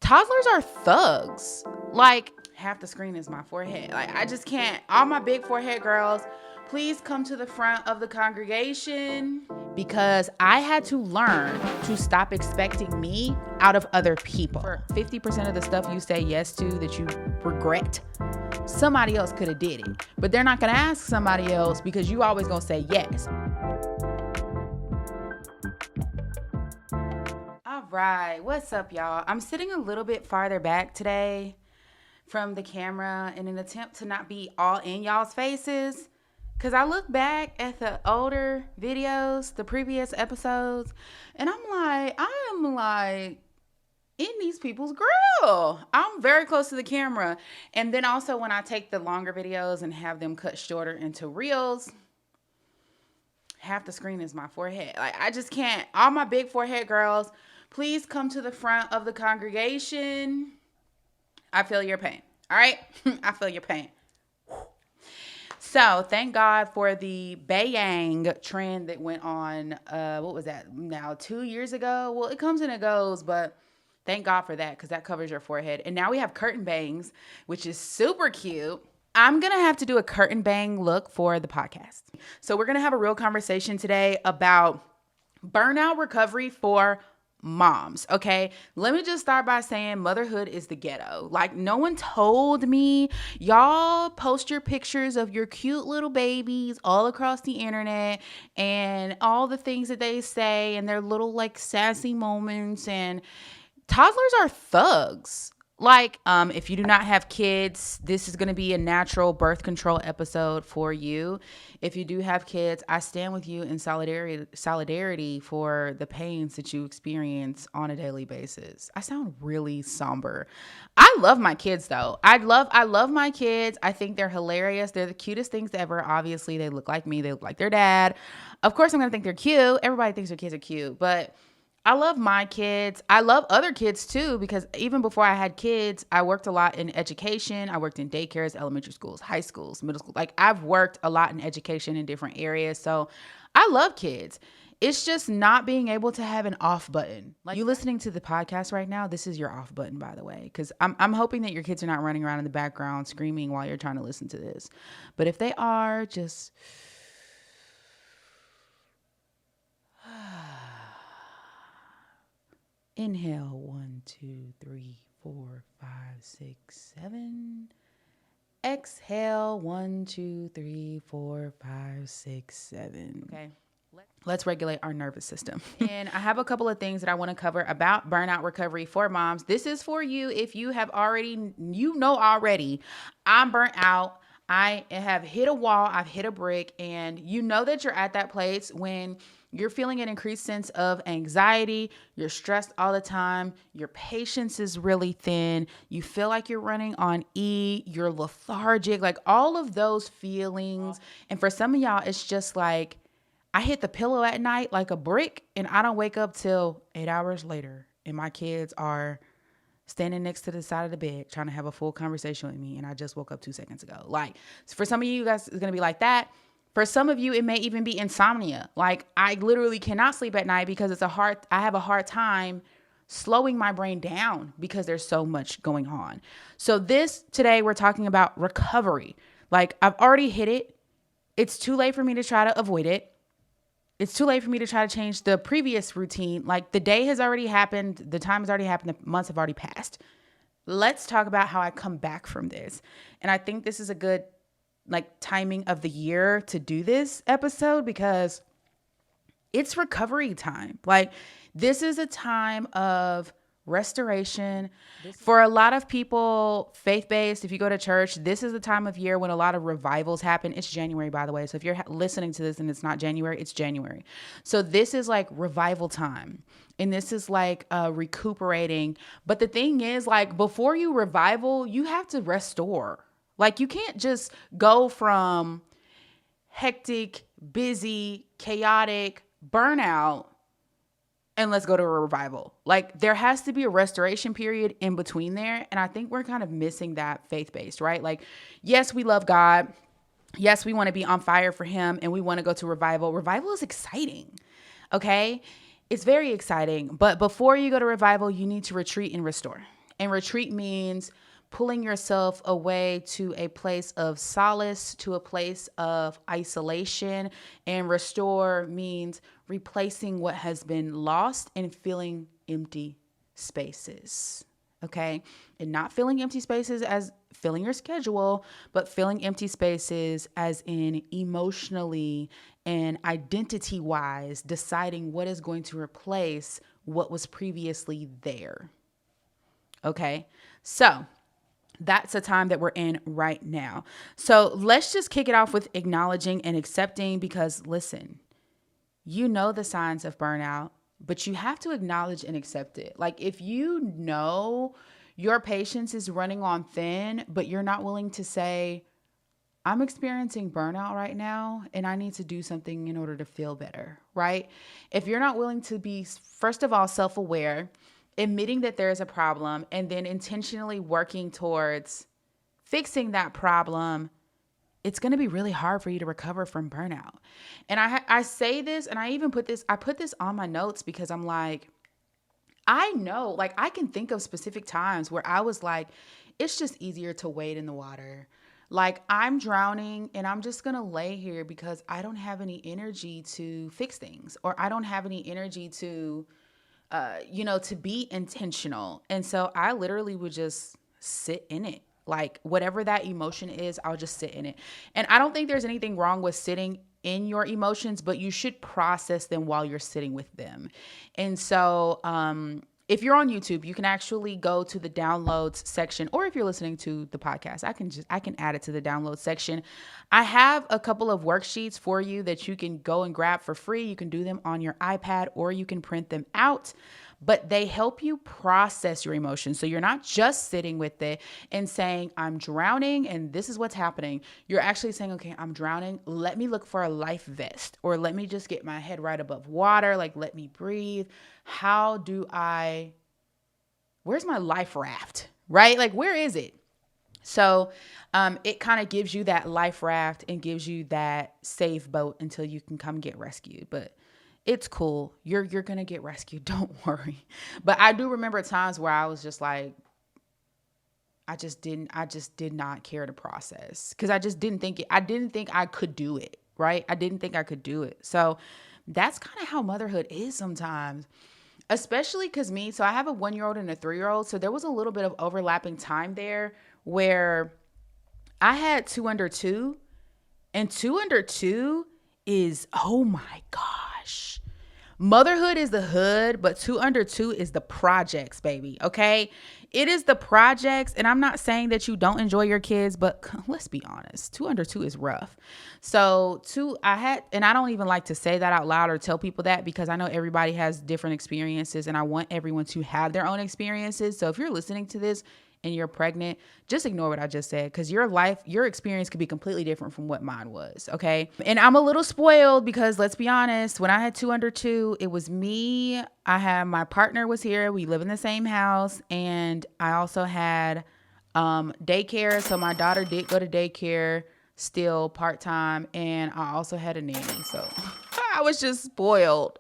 Toddlers are thugs. Like, half the screen is my forehead. Like, I just can't. All my big forehead girls, please come to the front of the congregation, because I had to learn to stop expecting me out of other people. For 50% of the stuff you say yes to that you regret, somebody else could have did it. But they're not going to ask somebody else because you always going to say yes. All right, what's up, y'all? I'm sitting a little bit farther back today from the camera in an attempt to not be all in y'all's faces, because I look back at the older videos, the previous episodes, and I am like in these people's grill. I'm very close to the camera. And then also when I take the longer videos and have them cut shorter into reels, half the screen is my forehead. Like, I just can't. All my big forehead girls, please come to the front of the congregation. I feel your pain. All right? I feel your pain. So thank God for the bayang trend that went on, what was that, now 2 years ago? Well, it comes and it goes, but thank God for that, because that covers your forehead. And now we have curtain bangs, which is super cute. I'm going to have to do a curtain bang look for the podcast. So we're going to have a real conversation today about burnout recovery for moms. Okay. Let me just start by saying motherhood is the ghetto. Like, no one told me. Y'all post your pictures of your cute little babies all across the internet and all the things that they say and their little like sassy moments, and toddlers are thugs. Like, if you do not have kids, this is going to be a natural birth control episode for you. If you do have kids, I stand with you in solidarity for the pains that you experience on a daily basis. I sound really somber. I love my kids though. I love my kids. I think they're hilarious. They're the cutest things ever. Obviously, they look like me. They look like their dad. Of course, I'm going to think they're cute. Everybody thinks their kids are cute, but I love my kids. I love other kids too, because even before I had kids, I worked a lot in education. I worked in daycares, elementary schools, high schools, middle school. Like, I've worked a lot in education in different areas. So I love kids. It's just not being able to have an off button. Like, you listening to the podcast right now, this is your off button, by the way, because I'm hoping that your kids are not running around in the background screaming while you're trying to listen to this. But if they are, just inhale, 1, 2, 3, 4, 5, 6, 7. Exhale, 1, 2, 3, 4, 5, 6, 7. Okay. Let's regulate our nervous system. And I have a couple of things that I want to cover about burnout recovery for moms. This is for you if you have already, I'm burnt out. I have hit a wall. I've hit a brick. And you know that you're at that place when you're feeling an increased sense of anxiety. You're stressed all the time. Your patience is really thin. You feel like you're running on E. You're lethargic, like all of those feelings. And for some of y'all, it's just like, I hit the pillow at night like a brick and I don't wake up till 8 hours later. And my kids are standing next to the side of the bed trying to have a full conversation with me. And I just woke up 2 seconds ago. Like, for some of you guys, it's going to be like that. For some of you, it may even be insomnia. Like, I literally cannot sleep at night because I have a hard time slowing my brain down because there's so much going on. So today we're talking about recovery. Like, I've already hit it. It's too late for me to try to avoid it. It's too late for me to try to change the previous routine. Like, the day has already happened. The time has already happened. The months have already passed. Let's talk about how I come back from this. And I think this is a good timing of the year to do this episode because it's recovery time. Like, this is a time of restoration. For a lot of people, faith-based, if you go to church, this is the time of year when a lot of revivals happen. It's January, by the way. So if you're listening to this and it's not January, it's January. So this is like revival time. And this is like recuperating. But the thing is, like, before you revival, you have to restore. Like, you can't just go from hectic, busy, chaotic, burnout, and let's go to a revival. Like, there has to be a restoration period in between there. And I think we're kind of missing that faith-based, right? Like, yes, we love God. Yes, we want to be on fire for him and we want to go to revival. Revival is exciting, okay? It's very exciting. But before you go to revival, you need to retreat and restore. And retreat means pulling yourself away to a place of solace, to a place of isolation. And restore means replacing what has been lost and filling empty spaces. Okay. And not filling empty spaces as filling your schedule, but filling empty spaces as in emotionally and identity wise, deciding what is going to replace what was previously there. Okay. So that's the time that we're in right now. So let's just kick it off with acknowledging and accepting, because listen, you know the signs of burnout, but you have to acknowledge and accept it. Like if you know your patience is running on thin, but you're not willing to say, I'm experiencing burnout right now and I need to do something in order to feel better, right? If you're not willing to be, first of all, self-aware, admitting that there is a problem, and then intentionally working towards fixing that problem, it's going to be really hard for you to recover from burnout. And I say this, and I put this on my notes because I'm like, I know, like I can think of specific times where I was like, it's just easier to wade in the water. Like I'm drowning and I'm just going to lay here because I don't have any energy to fix things, or I don't have any energy to to be intentional. And so I literally would just sit in it. Like whatever that emotion is, I'll just sit in it. And I don't think there's anything wrong with sitting in your emotions, but you should process them while you're sitting with them. And so, if you're on YouTube, you can actually go to the downloads section, or if you're listening to the podcast, I can add it to the download section. I have a couple of worksheets for you that you can go and grab for free. You can do them on your iPad or you can print them out, but they help you process your emotions. So you're not just sitting with it and saying, I'm drowning and this is what's happening. You're actually saying, okay, I'm drowning. Let me look for a life vest, or let me just get my head right above water. Like, let me breathe. Where's my life raft, right? Like, where is it? So it kind of gives you that life raft and gives you that safe boat until you can come get rescued. But it's cool. You're going to get rescued. Don't worry. But I do remember times where I was just like, I just did not care to process, because I just didn't think I could do it. Right. I didn't think I could do it. So that's kind of how motherhood is sometimes, especially because so I have a 1-year-old and a 3-year-old. So there was a little bit of overlapping time there where I had 2 under 2, and 2 under 2 is, oh my gosh. Motherhood is the hood, but 2 under 2 is the projects, baby. Okay. It is the projects. And I'm not saying that you don't enjoy your kids, but let's be honest, 2 under 2 is rough. So and I don't even like to say that out loud or tell people that, because I know everybody has different experiences and I want everyone to have their own experiences. So if you're listening to this and you're pregnant, just ignore what I just said, because your experience could be completely different from what mine was. Okay. And I'm a little spoiled because, let's be honest, when I had 2 under 2, it was me. My partner was here. We live in the same house. And I also had daycare. So my daughter did go to daycare still part-time. And I also had a nanny. So I was just spoiled.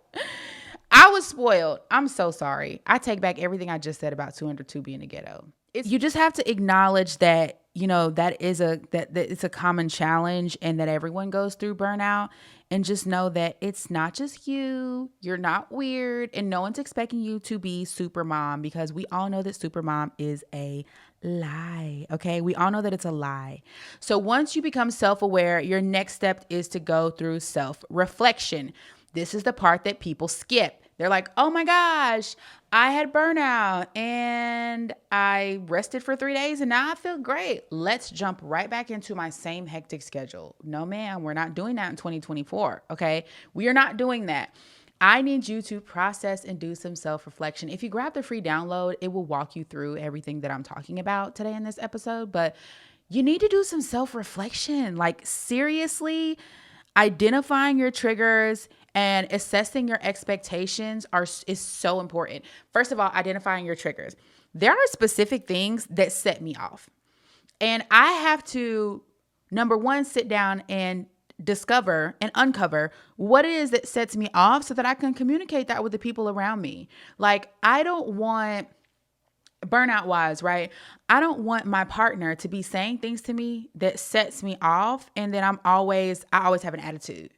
I was spoiled. I'm so sorry. I take back everything I just said about 2 under 2 being a ghetto. You just have to acknowledge that, that it's a common challenge and that everyone goes through burnout, and just know that it's not just you. You're not weird, and no one's expecting you to be super mom, because we all know that super mom is a lie. Okay. We all know that it's a lie. So once you become self-aware, your next step is to go through self-reflection. This is the part that people skip. They're like, oh my gosh, I had burnout and I rested for 3 days and now I feel great. Let's jump right back into my same hectic schedule. No, ma'am, we're not doing that in 2024. Okay. We are not doing that. I need you to process and do some self-reflection. If you grab the free download, it will walk you through everything that I'm talking about today in this episode, but you need to do some self-reflection. Like, seriously, identifying your triggers and assessing your expectations is so important. First of all, identifying your triggers. There are specific things that set me off. And I have to, number one, sit down and discover and uncover what it is that sets me off so that I can communicate that with the people around me. Like, I don't want burnout wise, right? I don't want my partner to be saying things to me that sets me off. And then I always have an attitude.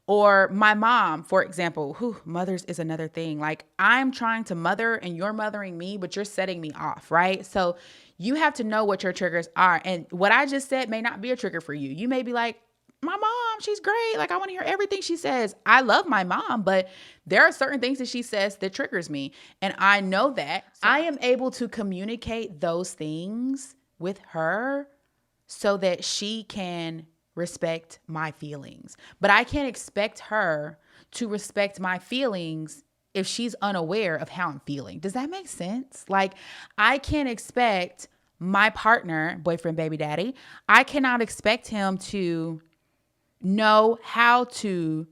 Or my mom, for example, who mothers is another thing. Like I'm trying to mother and you're mothering me, but you're setting me off, right? So you have to know what your triggers are. And what I just said may not be a trigger for you. You may be like, my mom, she's great. Like I want to hear everything she says. I love my mom, but there are certain things that she says that triggers me. And I know that. So I am able to communicate those things with her so that she can respect my feelings. But I can't expect her to respect my feelings if she's unaware of how I'm feeling. Does that make sense? Like I can't expect my partner, boyfriend, baby daddy, I cannot expect him to know how to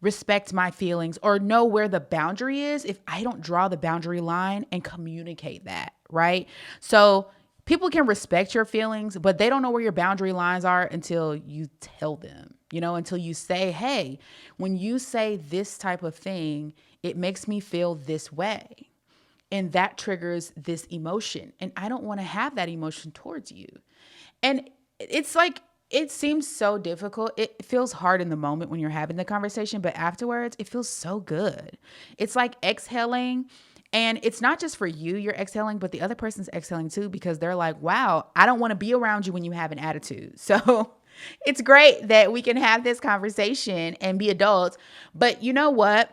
respect my feelings or know where the boundary is if I don't draw the boundary line and communicate that, right? So people can respect your feelings, but they don't know where your boundary lines are until you tell them, until you say, hey, when you say this type of thing, it makes me feel this way. And that triggers this emotion. And I don't want to have that emotion towards you. And it's like, it seems so difficult. It feels hard in the moment when you're having the conversation, but afterwards it feels so good. It's like exhaling. And it's not just for you, you're exhaling, but the other person's exhaling too, because they're like, wow, I don't want to be around you when you have an attitude. So it's great that we can have this conversation and be adults. But you know what?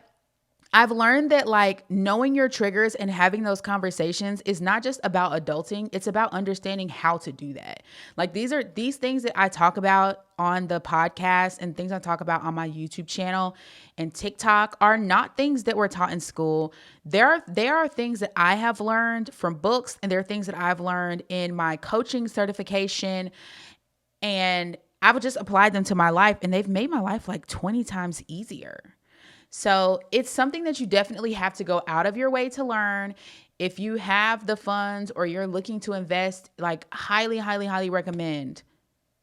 I've learned that like knowing your triggers and having those conversations is not just about adulting. It's about understanding how to do that. Like these things that I talk about on the podcast and things I talk about on my YouTube channel and TikTok are not things that were taught in school. They are things that I have learned from books, and they're things that I've learned in my coaching certification, and I've just applied them to my life, and they've made my life like 20 times easier. So it's something that you definitely have to go out of your way to learn. If you have the funds or you're looking to invest, like highly, highly, highly recommend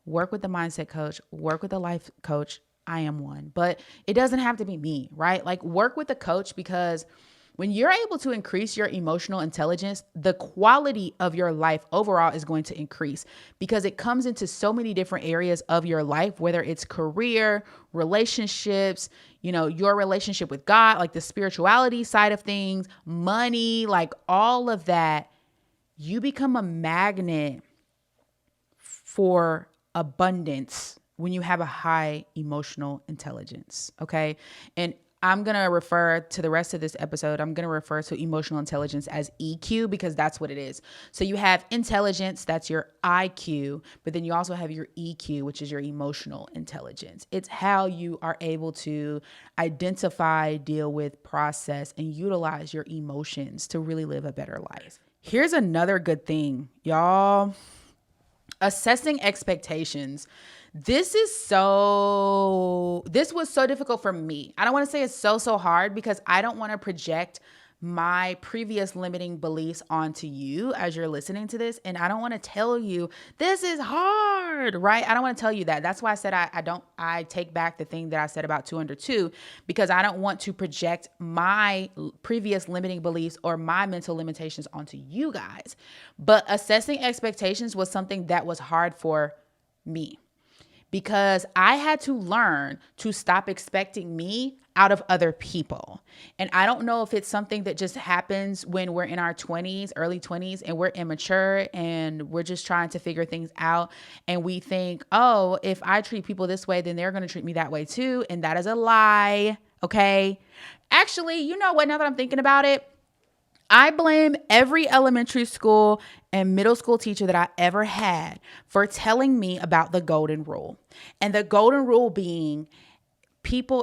work with the mindset coach, work with a life coach. I am one, but it doesn't have to be me, right? Like work with a coach, because when you're able to increase your emotional intelligence, the quality of your life overall is going to increase, because it comes into so many different areas of your life, whether it's career, relationships, your relationship with God, like the spirituality side of things, money, like all of that. You become a magnet for abundance when you have a high emotional intelligence. Okay. And I'm going to refer to the rest of this episode. I'm going to refer to emotional intelligence as EQ, because that's what it is. So you have intelligence, that's your IQ, but then you also have your EQ, which is your emotional intelligence. It's how you are able to identify, deal with, process, and utilize your emotions to really live a better life. Here's another good thing, y'all. Assessing expectations. This was so difficult for me. I don't want to say it's so hard, because I don't want to project my previous limiting beliefs onto you as you're listening to this. And I don't want to tell you this is hard, right? I don't want to tell you that. That's why I said I take back the thing that I said about 2 under 2, because I don't want to project my previous limiting beliefs or my mental limitations onto you guys. But assessing expectations was something that was hard for me, because I had to learn to stop expecting me out of other people. And I don't know if it's something that just happens when we're in our 20s, early 20s, and we're immature and we're just trying to figure things out. And we think, oh, if I treat people this way, then they're going to treat me that way too. And that is a lie. Okay. Actually, you know what? Now that I'm thinking about it, I blame every elementary school and middle school teacher that I ever had for telling me about the golden rule. And the golden rule being,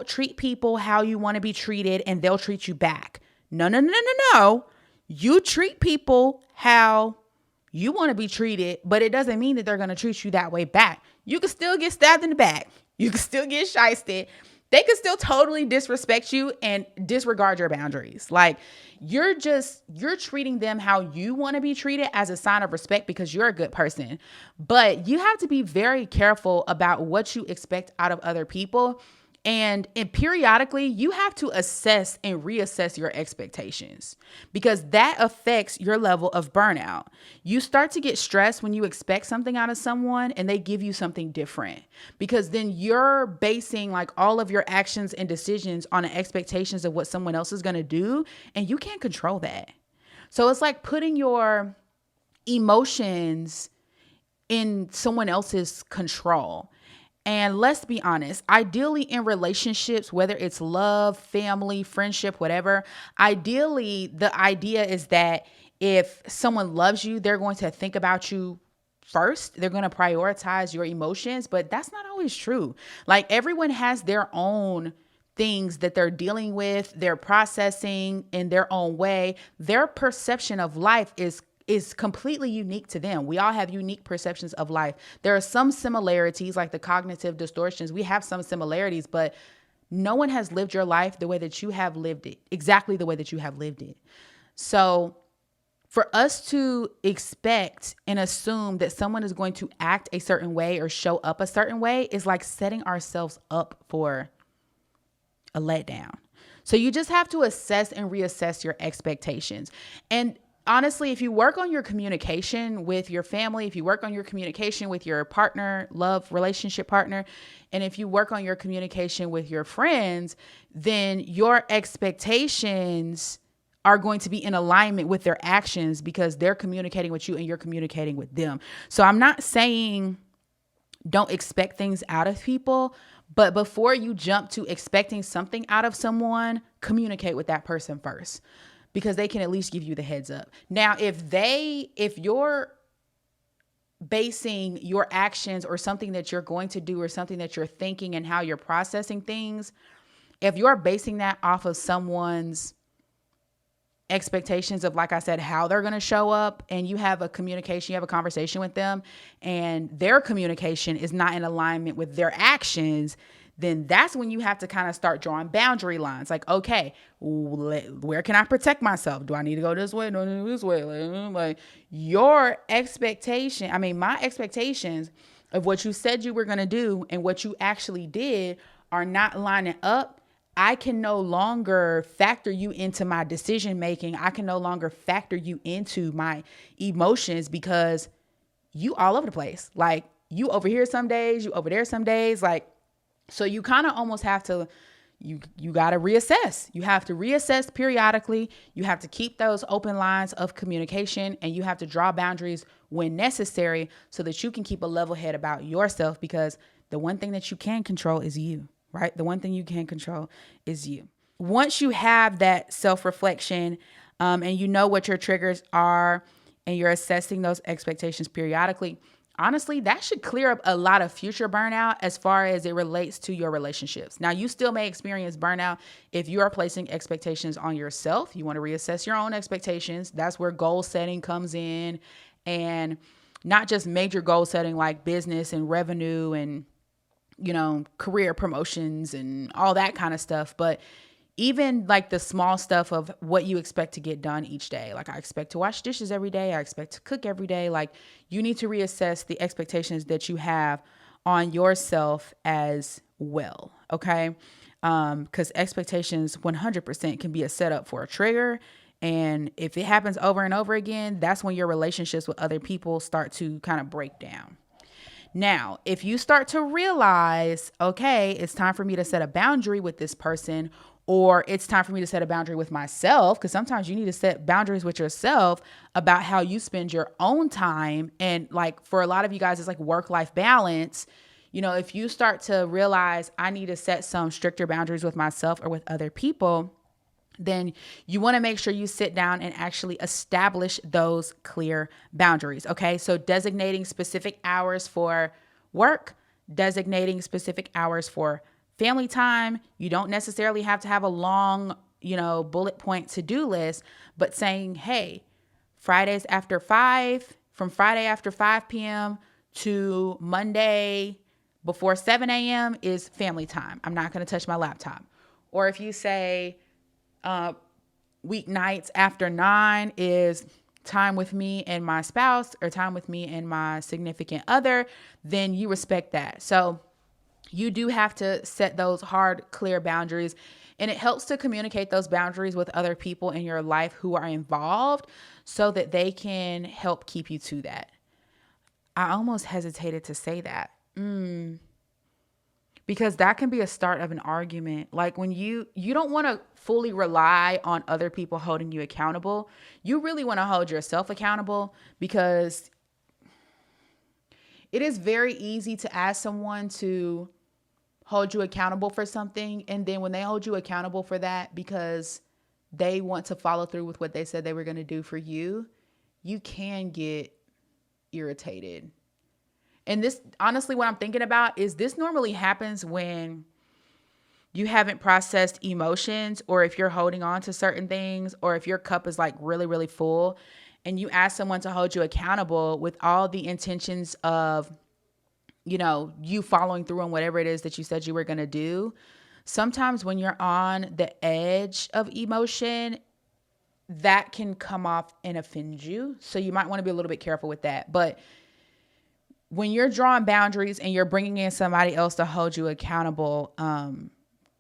treat people how you want to be treated and they'll treat you back. No. You treat people how you want to be treated, but it doesn't mean that they're going to treat you that way back. You can still get stabbed in the back. You can still get shysted. They can still totally disrespect you and disregard your boundaries. Like you're treating them how you want to be treated as a sign of respect because you're a good person. But you have to be very careful about what you expect out of other people. And periodically, you have to assess and reassess your expectations because that affects your level of burnout. You start to get stressed when you expect something out of someone and they give you something different, because then you're basing like all of your actions and decisions on the expectations of what someone else is going to do, and you can't control that. So it's like putting your emotions in someone else's control. And let's be honest, ideally in relationships, whether it's love, family, friendship, whatever, ideally the idea is that if someone loves you, they're going to think about you first. They're going to prioritize your emotions, but that's not always true. Like everyone has their own things that they're dealing with, they're processing in their own way. Their perception of life is completely unique to them. We all have unique perceptions of life. There are some similarities, like the cognitive distortions. We have some similarities, but no one has lived your life the way that you have lived it, exactly the way that you have lived it. So for us to expect and assume that someone is going to act a certain way or show up a certain way is like setting ourselves up for a letdown. So you just have to assess and reassess your expectations. And honestly, if you work on your communication with your family, if you work on your communication with your partner, love, relationship partner, and if you work on your communication with your friends, then your expectations are going to be in alignment with their actions because they're communicating with you and you're communicating with them. So I'm not saying don't expect things out of people, but before you jump to expecting something out of someone, communicate with that person first, because they can at least give you the heads up. Now, if you're basing your actions or something that you're going to do or something that you're thinking and how you're processing things, if you're basing that off of someone's expectations of, like I said, how they're going to show up, and you have a conversation with them and their communication is not in alignment with their actions, then that's when you have to kind of start drawing boundary lines. Like, okay, where can I protect myself? Do I need to go this way? No, this way. Like your expectation, my expectations of what you said you were going to do and what you actually did are not lining up. I can no longer factor you into my decision making. I can no longer factor you into my emotions because you all over the place. Like you over here some days, you over there some days. Like, so you kind of almost have to, you got to reassess. You have to reassess periodically. You have to keep those open lines of communication, and you have to draw boundaries when necessary so that you can keep a level head about yourself, because the one thing that you can control is you. Right? The one thing you can control is you. Once you have that self-reflection and you know what your triggers are and you're assessing those expectations periodically, honestly, that should clear up a lot of future burnout as far as it relates to your relationships. Now, you still may experience burnout if you are placing expectations on yourself. You want to reassess your own expectations. That's where goal setting comes in, and not just major goal setting like business and revenue and career promotions and all that kind of stuff. But even like the small stuff of what you expect to get done each day. Like, I expect to wash dishes every day. I expect to cook every day. Like, you need to reassess the expectations that you have on yourself as well. Okay. Because expectations 100% can be a setup for a trigger. And if it happens over and over again, that's when your relationships with other people start to kind of break down. Now, if you start to realize, okay, it's time for me to set a boundary with this person, or it's time for me to set a boundary with myself, because sometimes you need to set boundaries with yourself about how you spend your own time. And like for a lot of you guys, it's like work-life balance. If you start to realize I need to set some stricter boundaries with myself or with other people, then you want to make sure you sit down and actually establish those clear boundaries. Okay. So designating specific hours for work, designating specific hours for family time. You don't necessarily have to have a long, bullet point to-do list, but saying, hey, Fridays after 5, from Friday after 5 p.m. to Monday before 7 a.m. is family time. I'm not going to touch my laptop. Or if you say, weeknights after 9 is time with me and my spouse, or time with me and my significant other, then you respect that. So You do have to set those hard, clear boundaries. And it helps to communicate those boundaries with other people in your life who are involved so that they can help keep you to that. I almost hesitated to say that. Because that can be a start of an argument. Like when you don't want to fully rely on other people holding you accountable. You really want to hold yourself accountable, because it is very easy to ask someone to hold you accountable for something, and then when they hold you accountable for that because they want to follow through with what they said they were going to do for you, you can get irritated. And this, honestly, what I'm thinking about is this normally happens when you haven't processed emotions, or if you're holding on to certain things, or if your cup is like really, really full and you ask someone to hold you accountable with all the intentions of, you following through on whatever it is that you said you were going to do. Sometimes when you're on the edge of emotion, that can come off and offend you. So you might want to be a little bit careful with that. But when you're drawing boundaries and you're bringing in somebody else to hold you accountable,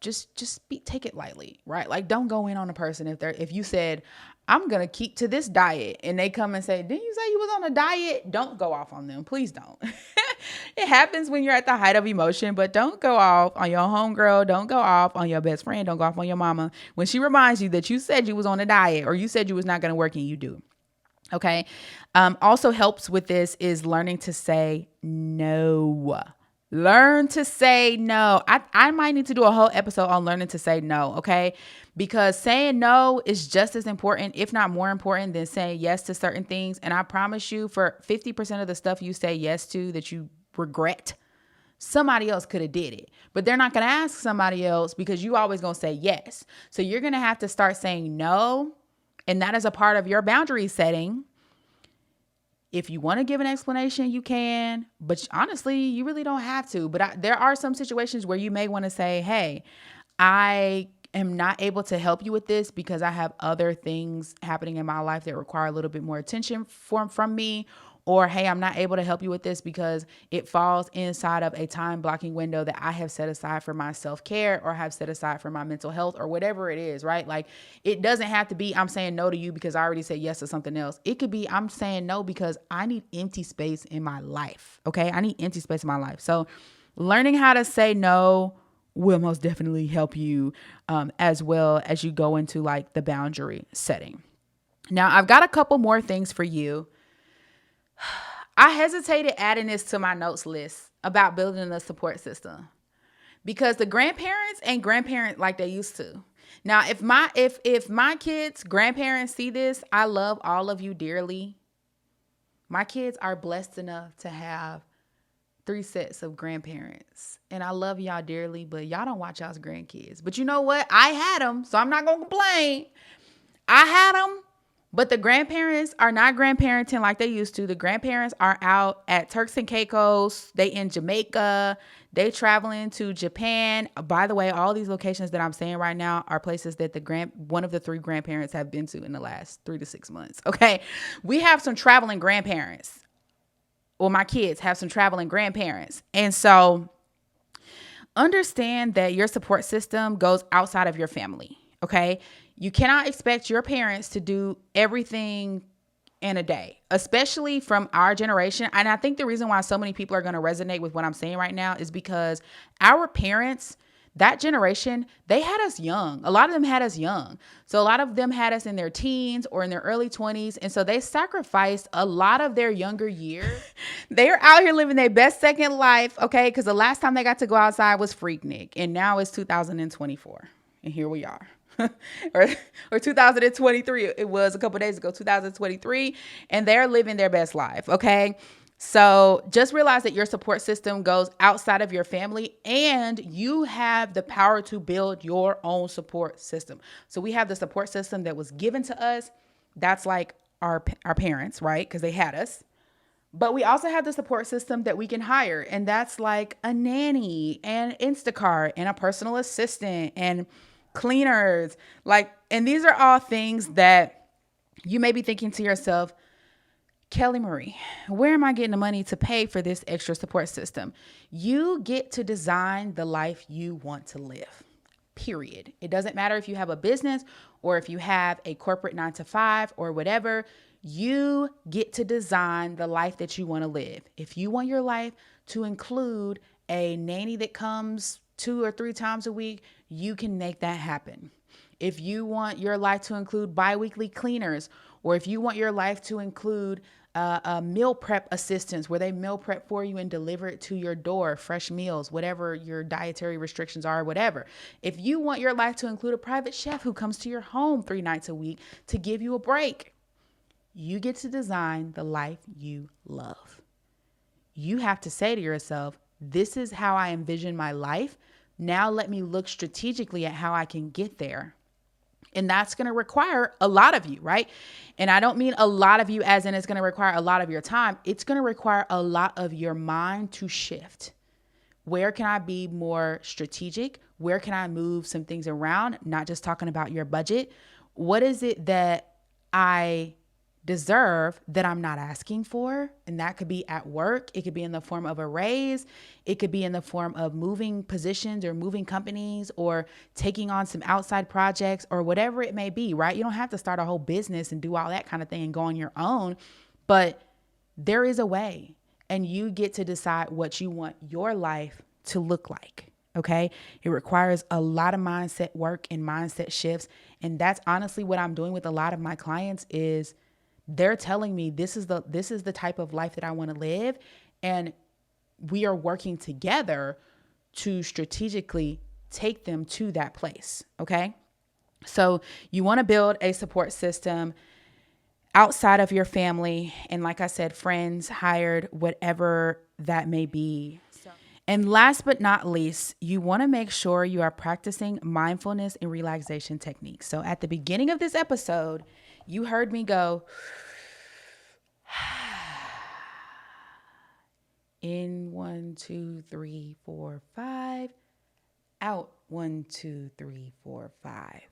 take it lightly, right? Like, don't go in on a person if you said, I'm gonna keep to this diet, and they come and say, didn't you say you was on a diet? Don't go off on them. Please don't. It happens when you're at the height of emotion, but don't go off on your homegirl. Don't go off on your best friend. Don't go off on your mama when she reminds you that you said you was on a diet, or you said you was not gonna work and you do. Okay. Also helps with this is learning to say no. Learn to say no. I might need to do a whole episode on learning to say no. Okay. Because saying no is just as important, if not more important, than saying yes to certain things. And I promise you, for 50% of the stuff you say yes to that you regret, somebody else could have did it, but they're not going to ask somebody else because you always going to say yes. So you're going to have to start saying no. And that is a part of your boundary setting. If you want to give an explanation, you can, but honestly, you really don't have to. But there are some situations where you may want to say, hey, I am not able to help you with this because I have other things happening in my life that require a little bit more attention from me. Or, hey, I'm not able to help you with this because it falls inside of a time blocking window that I have set aside for my self-care, or have set aside for my mental health, or whatever it is, right? Like, it doesn't have to be I'm saying no to you because I already said yes to something else. It could be I'm saying no because I need empty space in my life, okay? I need empty space in my life. So learning how to say no will most definitely help you as well as you go into like the boundary setting. Now, I've got a couple more things for you. I hesitated adding this to my notes list about building a support system because the grandparents ain't grandparent like they used to. Now, if my kids' grandparents see this, I love all of you dearly. My kids are blessed enough to have 3 sets of grandparents, and I love y'all dearly, but y'all don't watch y'all's grandkids. But you know what? I had them, so I'm not going to complain. I had them. But the grandparents are not grandparenting like they used to. The grandparents are out at Turks and Caicos. They in Jamaica. They traveling to Japan. By the way, all these locations that I'm saying right now are places that one of the 3 grandparents have been to in the last 3 to 6 months. Okay. We have some traveling grandparents. Well, my kids have some traveling grandparents. And so understand that your support system goes outside of your family. Okay. You cannot expect your parents to do everything in a day, especially from our generation. And I think the reason why so many people are going to resonate with what I'm saying right now is because our parents, that generation, they had us young. A lot of them had us young. So a lot of them had us in their teens or in their early 20s. And so they sacrificed a lot of their younger years. They're out here living their best second life, okay? Because the last time they got to go outside was Freaknik. And now it's 2024. And here we are. or 2023. It was a couple days ago, 2023, and they're living their best life. Okay. So just realize that your support system goes outside of your family, and you have the power to build your own support system. So we have the support system that was given to us. That's like our parents, right? Because they had us. But we also have the support system that we can hire. And that's like a nanny and Instacart and a personal assistant and cleaners, and these are all things that you may be thinking to yourself, Kelly Marie, where am I getting the money to pay for this extra support system? You get to design the life you want to live. Period. It doesn't matter if you have a business or if you have a corporate 9 to 5 or whatever. You get to design the life that you want to live. If you want your life to include a nanny that comes 2 or 3 times a week, you can make that happen. If you want your life to include bi-weekly cleaners, or if you want your life to include meal prep assistance where they meal prep for you and deliver it to your door, fresh meals, whatever your dietary restrictions are, whatever. If you want your life to include a private chef who comes to your home 3 nights a week to give you a break, you get to design the life you love. You have to say to yourself, this is how I envision my life. Now let me look strategically at how I can get there. And that's going to require a lot of you, right? And I don't mean a lot of you as in it's going to require a lot of your time. It's going to require a lot of your mind to shift. Where can I be more strategic? Where can I move some things around? Not just talking about your budget. What is it that I deserve that I'm not asking for? And that could be at work. It could be in the form of a raise. It could be in the form of moving positions or moving companies or taking on some outside projects or whatever it may be, right? You don't have to start a whole business and do all that kind of thing and go on your own, but there is a way, and you get to decide what you want your life to look like. Okay. It requires a lot of mindset work and mindset shifts. And that's honestly what I'm doing with a lot of my clients is they're telling me this is the type of life that I want to live. And we are working together to strategically take them to that place. Okay. So you want to build a support system outside of your family. And like I said, friends, hired, whatever that may be. And last but not least, you want to make sure you are practicing mindfulness and relaxation techniques. So at the beginning of this episode, you heard me go in 1, 2, 3, 4, 5, out 1, 2, 3, 4, 5.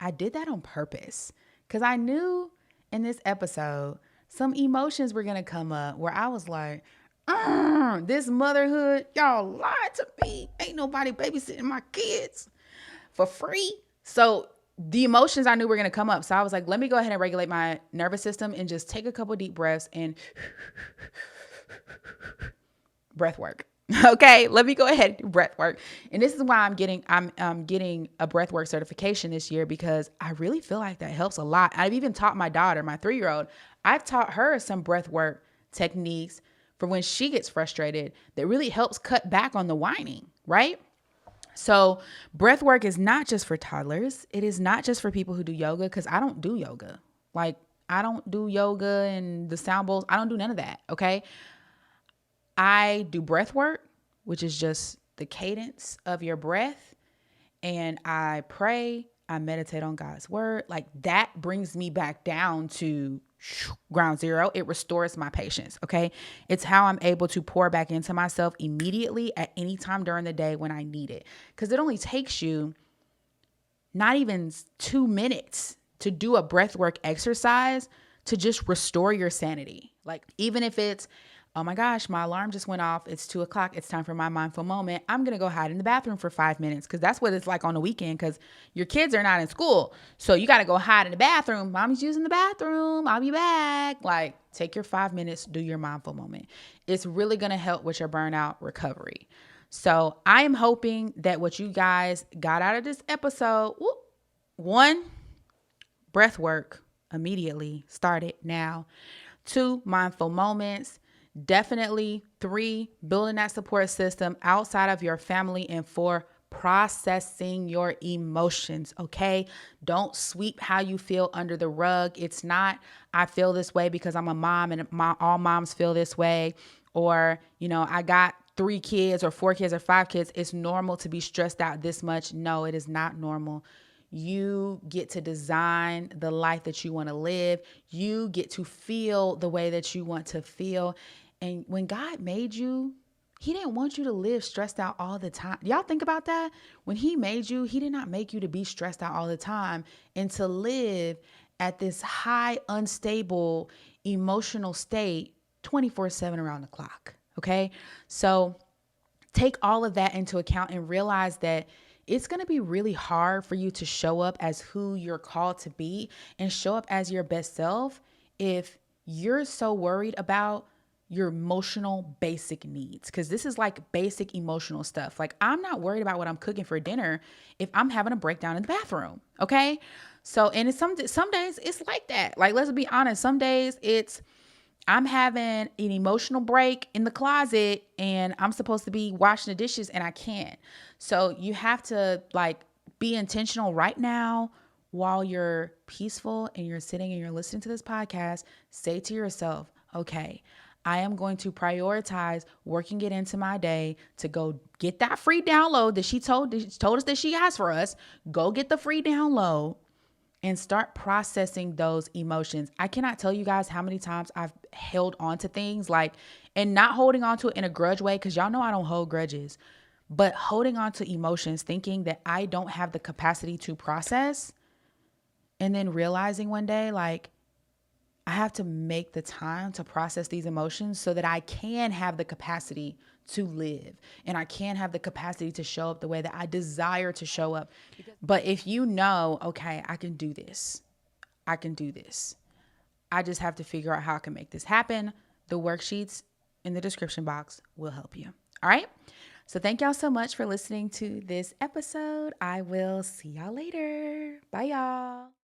I did that on purpose because I knew in this episode some emotions were going to come up where I was like, this motherhood, y'all lied to me. Ain't nobody babysitting my kids for free. So the emotions I knew were going to come up. So I was like, let me go ahead and regulate my nervous system and just take a couple deep breaths and breath work. Okay, let me go ahead and do breath work. And this is why I'm getting a breath work certification this year, because I really feel like that helps a lot. I've even taught my daughter, my 3-year-old, I've taught her some breath work techniques for when she gets frustrated that really helps cut back on the whining, right? So breath work is not just for toddlers. It is not just for people who do yoga, because I don't do yoga. Like, I don't do yoga and the sound bowls. I don't do none of that, okay? I do breath work, which is just the cadence of your breath. And I pray, I meditate on God's word. Like, that brings me back down to ground zero. It restores my patience. Okay. It's how I'm able to pour back into myself immediately at any time during the day when I need it. Because it only takes you not even 2 minutes to do a breathwork exercise to just restore your sanity. Like, even if it's, oh my gosh, my alarm just went off. It's 2:00. It's time for my mindful moment. I'm going to go hide in the bathroom for 5 minutes, because that's what it's like on the weekend, because your kids are not in school. So you got to go hide in the bathroom. Mommy's using the bathroom. I'll be back. Like, take your 5 minutes, do your mindful moment. It's really going to help with your burnout recovery. So I am hoping that what you guys got out of this episode, 1, breath work immediately, start it now. 2, mindful moments. Definitely 3, building that support system outside of your family. And 4, processing your emotions. Okay. Don't sweep how you feel under the rug. It's not, I feel this way because I'm a mom and all moms feel this way. Or, I got 3 kids or 4 kids or 5 kids. It's normal to be stressed out this much. No, it is not normal. You get to design the life that you want to live. You get to feel the way that you want to feel. And when God made you, he didn't want you to live stressed out all the time. Y'all think about that? When he made you, he did not make you to be stressed out all the time and to live at this high, unstable emotional state 24/7 around the clock. Okay. So take all of that into account and realize that it's going to be really hard for you to show up as who you're called to be and show up as your best self if you're so worried about your emotional basic needs. Because this is like basic emotional stuff. Like, I'm not worried about what I'm cooking for dinner if I'm having a breakdown in the bathroom. Okay. So, and it's some days it's like that. Like, let's be honest. Some days it's I'm having an emotional break in the closet and I'm supposed to be washing the dishes and I can't. So you have to like be intentional right now while you're peaceful and you're sitting and you're listening to this podcast. Say to yourself, okay, I am going to prioritize working it into my day to go get that free download that she told us that she has for us. Go get the free download and start processing those emotions. I cannot tell you guys how many times I've held on to things like, and not holding on to it in a grudge way, because y'all know I don't hold grudges, but holding on to emotions, thinking that I don't have the capacity to process, and then realizing one day, like, I have to make the time to process these emotions so that I can have the capacity to live and I can have the capacity to show up the way that I desire to show up. But if you know, okay, I can do this. I can do this. I just have to figure out how I can make this happen. The worksheets in the description box will help you. All right. So thank y'all so much for listening to this episode. I will see y'all later. Bye, y'all.